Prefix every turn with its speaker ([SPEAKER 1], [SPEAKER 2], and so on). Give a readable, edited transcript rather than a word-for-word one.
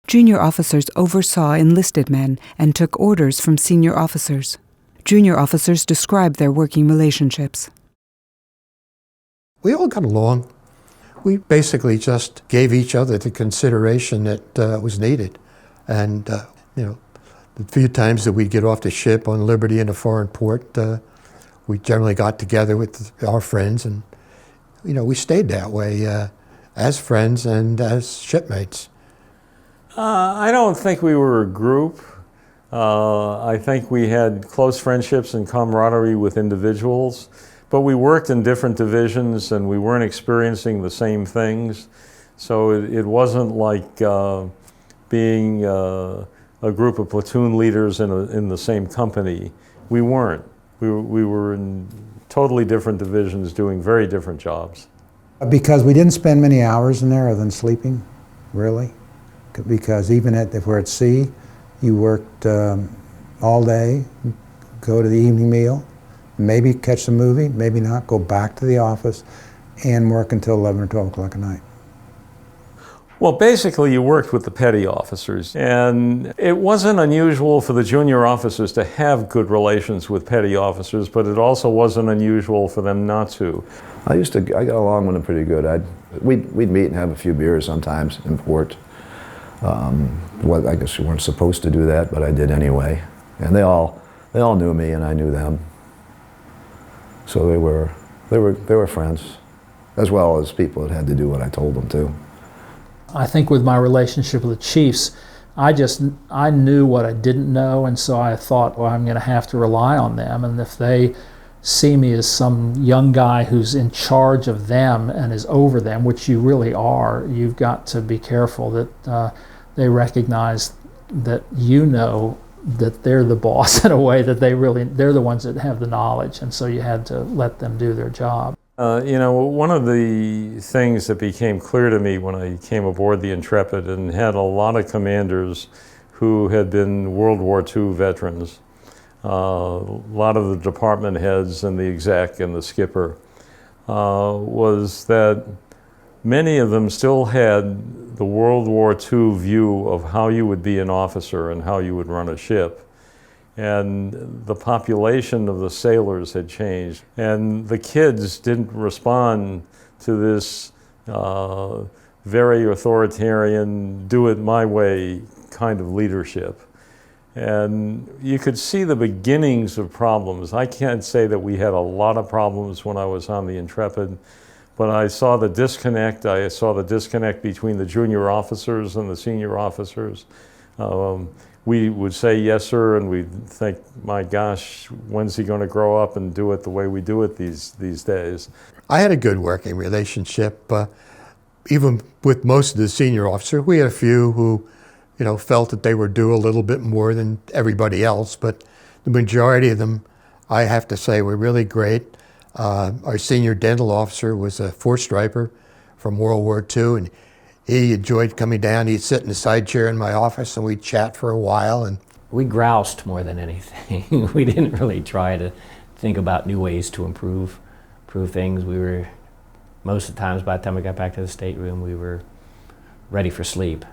[SPEAKER 1] Junior officers oversaw enlisted men and took orders from senior officers. Junior officers described their working relationships.
[SPEAKER 2] We all got along. We basically just gave each other the consideration that was needed. And, the few times that we'd get off the ship on liberty in a foreign port, we generally got together with our friends and, we stayed that way as friends and as shipmates.
[SPEAKER 3] I don't think we were a group. I think we had close friendships and camaraderie with individuals, but we worked in different divisions and we weren't experiencing the same things. So it wasn't like being a group of platoon leaders in the same company. We weren't. We were in totally different divisions doing very different jobs.
[SPEAKER 4] Because we didn't spend many hours in there other than sleeping, really. Because even if we're at sea, you worked all day, go to the evening meal, maybe catch a movie, maybe not, go back to the office, and work until 11 or 12 o'clock at night.
[SPEAKER 3] Well, basically you worked with the petty officers, and it wasn't unusual for the junior officers to have good relations with petty officers, but it also wasn't unusual for them not to.
[SPEAKER 5] I got along with them pretty good. We'd meet and have a few beers sometimes in port. Well, I guess we weren't supposed to do that, but I did anyway. And they all knew me, and I knew them. So they were friends, as well as people that had to do what I told them to.
[SPEAKER 6] I think with my relationship with the chiefs, I knew what I didn't know, and so I thought, well, I'm going to have to rely on them. And if they see me as some young guy who's in charge of them and is over them, which you really are, you've got to be careful that they recognize that that they're the boss in a way that they're the ones that have the knowledge, and so you had to let them do their job.
[SPEAKER 3] One of the things that became clear to me when I came aboard the Intrepid and had a lot of commanders who had been World War II veterans, a lot of the department heads and the exec and the skipper, was that many of them still had the World War II view of how you would be an officer and how you would run a ship. And the population of the sailors had changed. And the kids didn't respond to this very authoritarian, do it my way kind of leadership. And you could see the beginnings of problems. I can't say that we had a lot of problems when I was on the Intrepid, but I saw the disconnect. I saw the disconnect between the junior officers and the senior officers. We would say yes, sir, and we'd think, my gosh, when's he going to grow up and do it the way we do it these days?
[SPEAKER 2] I had a good working relationship, even with most of the senior officers. We had a few who, felt that they were due a little bit more than everybody else, but the majority of them, I have to say, were really great. Our senior dental officer was a four-striper from World War II, and he enjoyed coming down. He'd sit in the side chair in my office and we'd chat for a while. And
[SPEAKER 7] we groused more than anything. We didn't really try to think about new ways to improve things. Most of the times by the time we got back to the stateroom, we were ready for sleep.